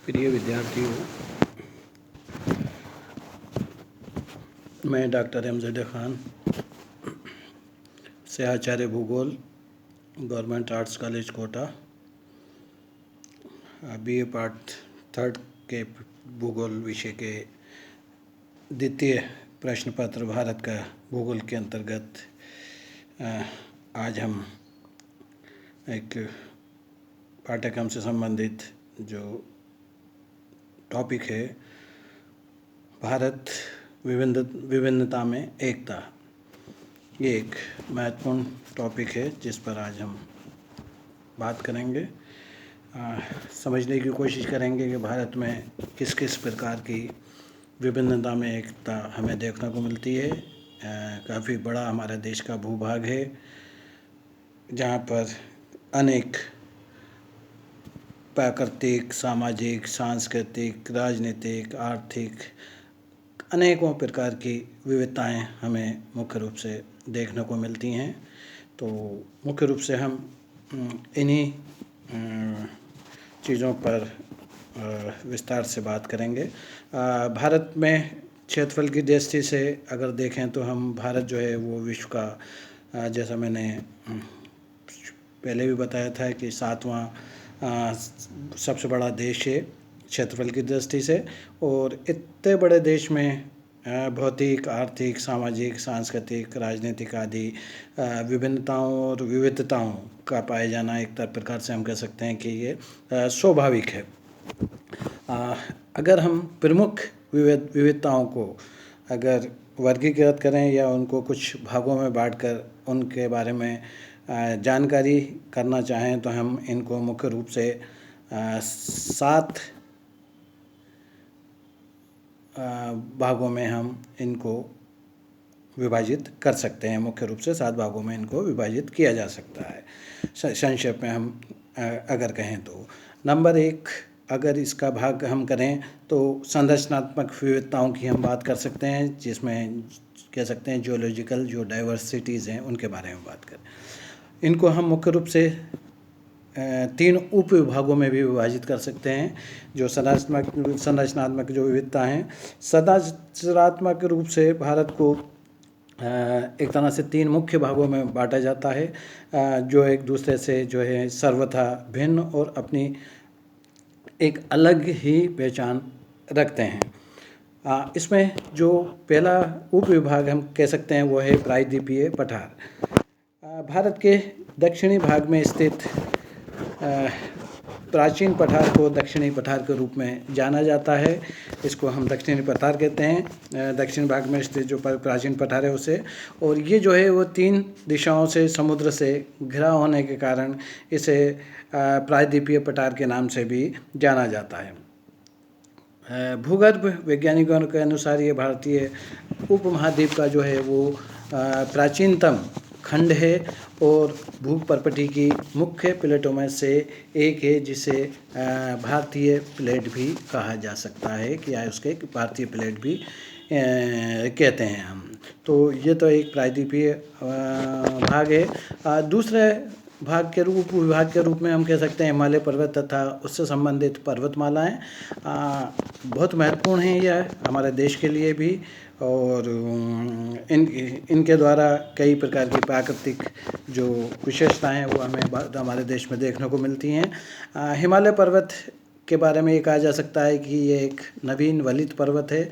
प्रिय विद्यार्थियों, मैं डॉक्टर एमजेड खान से आचार्य भूगोल government arts college Kota BA part third के भूगोल विषय के द्वितीय प्रश्न पत्र भारत का भूगोल के अंतर्गत आज हम एक पाठ्यक्रम से संबंधित जो टॉपिक है भारत विभिन्नता में एकता, ये एक महत्वपूर्ण टॉपिक है जिस पर आज हम बात करेंगे। समझने की कोशिश करेंगे कि भारत में किस किस प्रकार की विभिन्नता में एकता हमें देखने को मिलती है। काफ़ी बड़ा हमारा देश का भूभाग है जहाँ पर अनेक प्राकृतिक, सामाजिक, सांस्कृतिक, राजनीतिक, आर्थिक अनेकों प्रकार की विविधताएं हमें मुख्य रूप से देखने को मिलती हैं। तो मुख्य रूप से हम इन्हीं चीज़ों पर विस्तार से बात करेंगे। भारत में क्षेत्रफल की दृष्टि से अगर देखें तो हम भारत जो है वो विश्व का जैसा मैंने पहले भी बताया था कि 7वां सबसे बड़ा देश है क्षेत्रफल की दृष्टि से। और इतने बड़े देश में भौतिक, आर्थिक, सामाजिक, सांस्कृतिक, राजनीतिक आदि विभिन्नताओं और विविधताओं का पाए जाना एक प्रकार से हम कह सकते हैं कि ये स्वाभाविक है। अगर हम प्रमुख विविधताओं को अगर वर्गीकृत करें या उनको कुछ भागों में बांटकर उनके बारे में जानकारी करना चाहें तो हम इनको मुख्य रूप से 7 भागों में हम इनको विभाजित कर सकते हैं। मुख्य रूप से 7 भागों में इनको विभाजित किया जा सकता है। संक्षेप में हम अगर कहें तो नंबर 1 अगर इसका भाग हम करें तो संरचनात्मक विविधताओं की हम बात कर सकते हैं, जिसमें कह सकते हैं जियोलॉजिकल जो डाइवर्सिटीज़ हैं उनके बारे में बात करें। इनको हम मुख्य रूप से 3 उप विभागों में भी विभाजित कर सकते हैं। जो संरचनात्मक जो विविधता हैं, संरचनात्मक रूप से भारत को एक तरह से 3 मुख्य भागों में बांटा जाता है, जो एक दूसरे से जो है सर्वथा भिन्न और अपनी एक अलग ही पहचान रखते हैं। इसमें जो पहला उप विभाग हम कह सकते हैं वो है प्रायद्वीपीय पठार। भारत के दक्षिणी भाग में स्थित प्राचीन पठार को दक्षिणी पठार के रूप में जाना जाता है। इसको हम दक्षिणी पठार कहते हैं, दक्षिण भाग में स्थित जो प्राचीन पठार है उसे। और ये जो है वो 3 दिशाओं से समुद्र से घिरा होने के कारण इसे प्रायद्वीपीय पठार के नाम से भी जाना जाता है। भूगर्भ वैज्ञानिकों के अनुसार ये भारतीय उपमहाद्वीप का जो है वो प्राचीनतम खंड है और भूपर्पटी की मुख्य प्लेटों में से एक है, जिसे भारतीय प्लेट भी कहा जा सकता है कि या उसके भारतीय प्लेट भी कहते हैं हम। तो ये तो एक प्रायद्वीपीय भाग है। दूसरे भाग के रूप विभाग के रूप में हम कह सकते हैं हिमालय पर्वत तथा उससे संबंधित पर्वतमालाएं बहुत महत्वपूर्ण हैं यह हमारे देश के लिए भी। और इनके द्वारा कई प्रकार की प्राकृतिक जो विशेषताएं हैं वो हमें हमारे देश में देखने को मिलती हैं। हिमालय पर्वत के बारे में ये कहा जा सकता है कि ये एक नवीन वलित पर्वत है।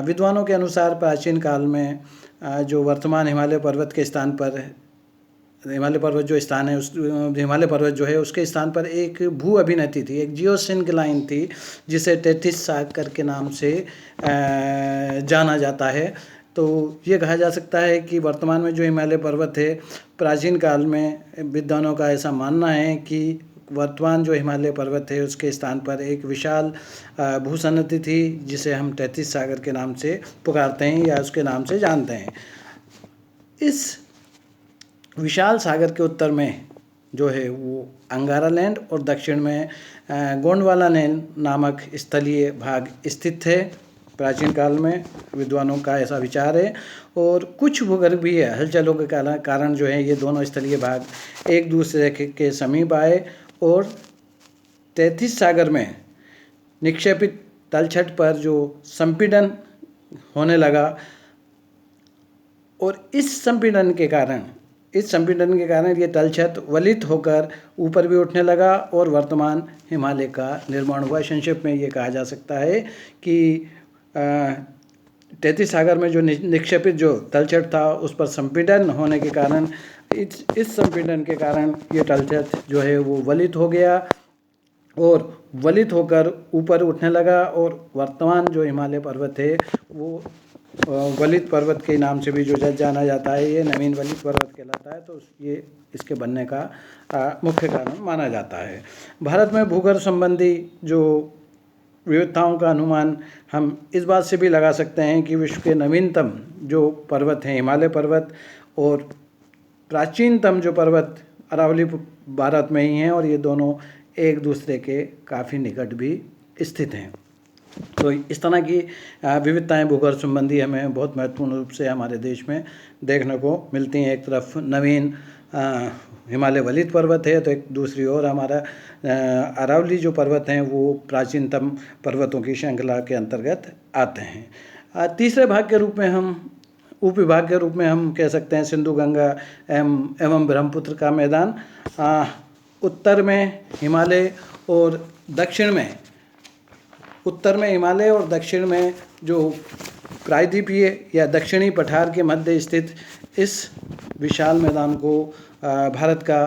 विद्वानों के अनुसार प्राचीन काल में जो वर्तमान हिमालय पर्वत के स्थान पर हिमालय पर्वत जो स्थान है उस हिमालय पर्वत जो है उसके स्थान पर एक भू अभिनति थी, एक जियोसिंक्लाइन थी, जिसे टेथिस सागर के नाम से जाना जाता है। तो ये कहा जा सकता है कि वर्तमान में जो हिमालय पर्वत है, प्राचीन काल में विद्वानों का ऐसा मानना है कि वर्तमान जो हिमालय पर्वत है उसके स्थान पर एक विशाल भूसन्नति थी, जिसे हम टेथिस सागर के नाम से पुकारते हैं या उसके नाम से जानते हैं। इस विशाल सागर के उत्तर में जो है वो अंगारा लैंड और दक्षिण में गोंडवाना लैंड नामक स्थलीय भाग स्थित है। प्राचीन काल में विद्वानों का ऐसा विचार है। और कुछ भूगर्भीय हलचलों के कारण जो है ये दोनों स्थलीय भाग एक दूसरे के समीप आए और टेथिस सागर में निक्षेपित तलछट पर जो संपीड़न होने लगा और इस संपीड़न के कारण ये तलछट वलित होकर ऊपर भी उठने लगा और वर्तमान हिमालय का निर्माण हुआ। संक्षेप में ये कहा जा सकता है कि तैतीस सागर में जो निक्षेपित जो तलछट था उस पर संपीड़न होने के कारण इस संपीड़न के कारण ये तलछट जो है वो वलित हो गया और वलित होकर ऊपर उठने लगा और वर्तमान जो हिमालय पर्वत है वो वलित पर्वत के नाम से भी जो जाना जाता है, ये नवीन वलित पर्वत कहलाता है। तो ये इसके बनने का मुख्य कारण माना जाता है। भारत में भूगर्भ संबंधी जो विविधताओं का अनुमान हम इस बात से भी लगा सकते हैं कि विश्व के नवीनतम जो पर्वत हैं हिमालय पर्वत और प्राचीनतम जो पर्वत अरावली भारत में ही हैं और ये दोनों एक दूसरे के काफ़ी निकट भी स्थित हैं। तो इस तरह की विविधताएं भूगर्भ संबंधी हमें बहुत महत्वपूर्ण रूप से हमारे देश में देखने को मिलती हैं। एक तरफ नवीन हिमालय वलित पर्वत है तो एक दूसरी ओर हमारा अरावली जो पर्वत हैं वो प्राचीनतम पर्वतों की श्रृंखला के अंतर्गत आते हैं। तीसरे भाग के रूप में हम उपविभाग के रूप में हम कह सकते हैं सिंधु गंगा एवं ब्रह्मपुत्र का मैदान। उत्तर में हिमालय और दक्षिण में जो प्रायद्वीपीय या दक्षिणी पठार के मध्य स्थित इस विशाल मैदान को भारत का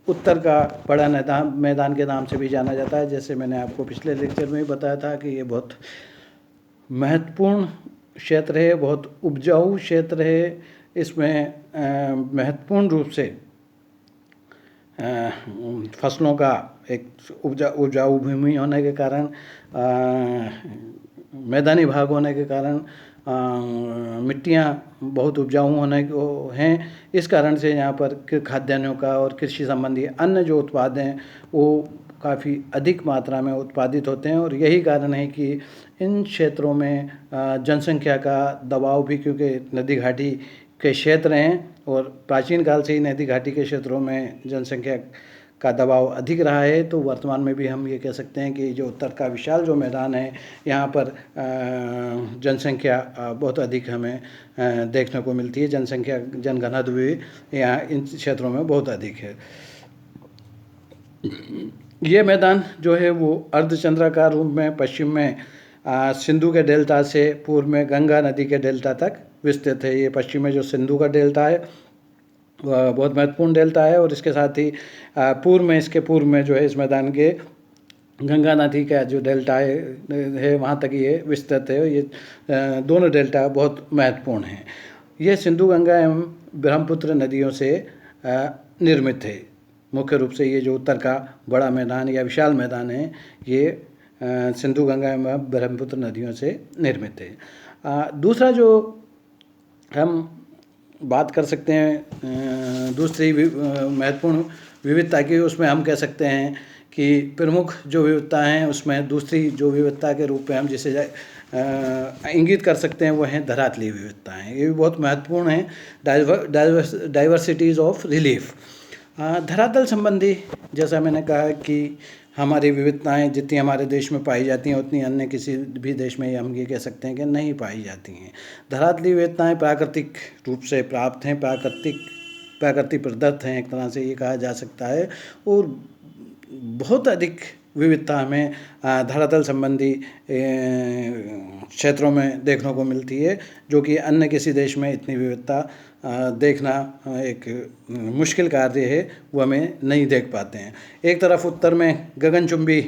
उत्तर का बड़ा मैदान के नाम से भी जाना जाता है। जैसे मैंने आपको पिछले लेक्चर में भी बताया था कि ये बहुत महत्वपूर्ण क्षेत्र है, बहुत उपजाऊ क्षेत्र है। इसमें महत्वपूर्ण रूप से फसलों का एक उपजाऊ भूमि होने के कारण, मैदानी भाग होने के कारण मिट्टियाँ बहुत उपजाऊ होने को हैं। इस कारण से यहाँ पर खाद्यान्नों का और कृषि संबंधी अन्य जो उत्पाद हैं वो काफ़ी अधिक मात्रा में उत्पादित होते हैं और यही कारण है कि इन क्षेत्रों में जनसंख्या का दबाव भी, क्योंकि नदी घाटी के क्षेत्र हैं और प्राचीन काल से ही नदी घाटी के क्षेत्रों में जनसंख्या का दबाव अधिक रहा है। तो वर्तमान में भी हम ये कह सकते हैं कि जो उत्तर का विशाल जो मैदान है यहाँ पर जनसंख्या बहुत अधिक हमें देखने को मिलती है। जनघनत्व भी यहाँ इन क्षेत्रों में बहुत अधिक है। ये मैदान जो है वो अर्धचंद्राकार रूप में पश्चिम में सिंधु के डेल्टा से पूर्व में गंगा नदी के डेल्टा तक विस्तृत है। ये पश्चिम में जो सिंधु का डेल्टा है वह बहुत महत्वपूर्ण डेल्टा है और इसके साथ ही इसके पूर्व में जो है इस मैदान के गंगा नदी का जो डेल्टा है वहाँ तक ये विस्तृत है। ये दोनों डेल्टा बहुत महत्वपूर्ण हैं। ये सिंधु गंगा एवं ब्रह्मपुत्र नदियों से निर्मित है। मुख्य रूप से ये जो उत्तर का बड़ा मैदान या विशाल मैदान है ये सिंधु गंगा एवं ब्रह्मपुत्र नदियों से निर्मित है। दूसरा जो हम बात कर सकते हैं दूसरी महत्वपूर्ण विविधता की, उसमें हम कह सकते हैं कि प्रमुख जो विविधता हैं उसमें दूसरी जो विविधता के रूप में हम जिसे इंगित कर सकते हैं वो हैं धरातलीय विविधताएं। ये भी बहुत महत्वपूर्ण हैं, डाइवर्सिटीज़ ऑफ रिलीफ। धरातल संबंधी जैसा मैंने कहा कि हमारी विविधताएं जितनी हमारे देश में पाई जाती हैं उतनी अन्य किसी भी देश में हम ये कह सकते हैं कि नहीं पाई जाती हैं। धरातलीय विविधताएं प्राकृतिक रूप से प्राप्त हैं, प्राकृतिक प्रदत्त हैं, एक तरह से ये कहा जा सकता है। और बहुत अधिक विविधता हमें धरातल संबंधी क्षेत्रों में देखने को मिलती है, जो कि अन्य किसी देश में इतनी विविधता देखना एक मुश्किल कार्य है, वो हमें नहीं देख पाते हैं। एक तरफ उत्तर में गगनचुंबी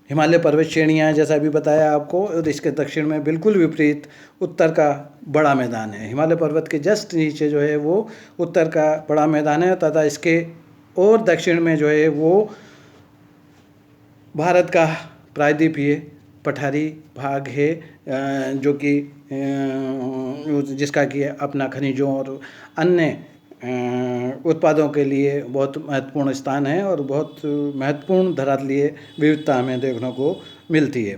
हिमालय पर्वत श्रेणियाँ हैं जैसा अभी बताया आपको, और इसके दक्षिण में बिल्कुल विपरीत उत्तर का बड़ा मैदान है। हिमालय पर्वत के जस्ट नीचे जो है वो उत्तर का बड़ा मैदान है तथा इसके और दक्षिण में जो है वो भारत का प्रायद्वीपीय पठारी भाग है, जो कि जिसका कि अपना खनिजों और अन्य उत्पादों के लिए बहुत महत्वपूर्ण स्थान है और बहुत महत्वपूर्ण धरातलीय विविधता हमें देखने को मिलती है।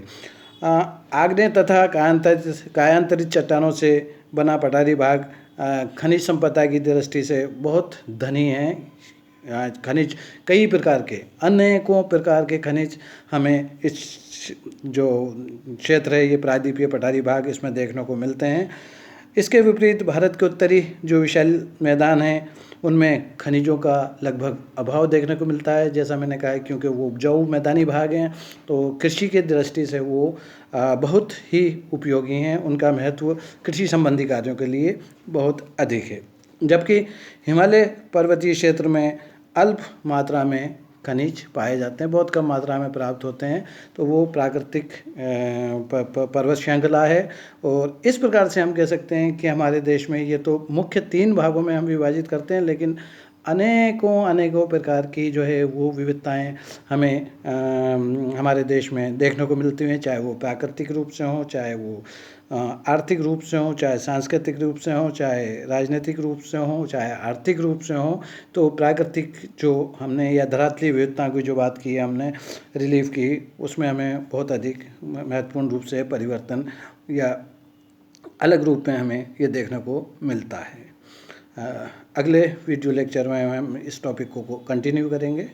आग्नेय तथा कायांतरित चट्टानों से बना पठारी भाग खनिज संपदा की दृष्टि से बहुत धनी है। खनिज, कई प्रकार के, अनेकों प्रकार के खनिज हमें इस जो क्षेत्र है ये प्रायद्वीपीय पठारी भाग, इसमें देखने को मिलते हैं। इसके विपरीत भारत के उत्तरी जो विशाल मैदान हैं उनमें खनिजों का लगभग अभाव देखने को मिलता है। जैसा मैंने कहा है, क्योंकि वो उपजाऊ मैदानी भाग हैं तो कृषि की दृष्टि से वो बहुत ही उपयोगी हैं, उनका महत्व कृषि संबंधी कार्यों के लिए बहुत अधिक है। जबकि हिमालय पर्वतीय क्षेत्र में अल्प मात्रा में खनिज पाए जाते हैं, बहुत कम मात्रा में प्राप्त होते हैं, तो वो प्राकृतिक पर्वत श्रृंखला है। और इस प्रकार से हम कह सकते हैं कि हमारे देश में ये तो मुख्य 3 भागों में हम विभाजित करते हैं, लेकिन अनेकों प्रकार की जो है वो विविधताएं हमें हमारे देश में देखने को मिलती हैं, चाहे वो प्राकृतिक रूप से हो, चाहे वो आर्थिक रूप से हो, चाहे सांस्कृतिक रूप से हो, चाहे राजनीतिक रूप से हो, चाहे आर्थिक रूप से हो। तो प्राकृतिक जो हमने या धरातलीय विविधता की जो बात की है हमने रिलीफ की, उसमें हमें बहुत अधिक महत्वपूर्ण रूप से परिवर्तन या अलग रूप में हमें ये देखने को मिलता है। अगले वीडियो लेक्चर में हम इस टॉपिक को कंटिन्यू करेंगे।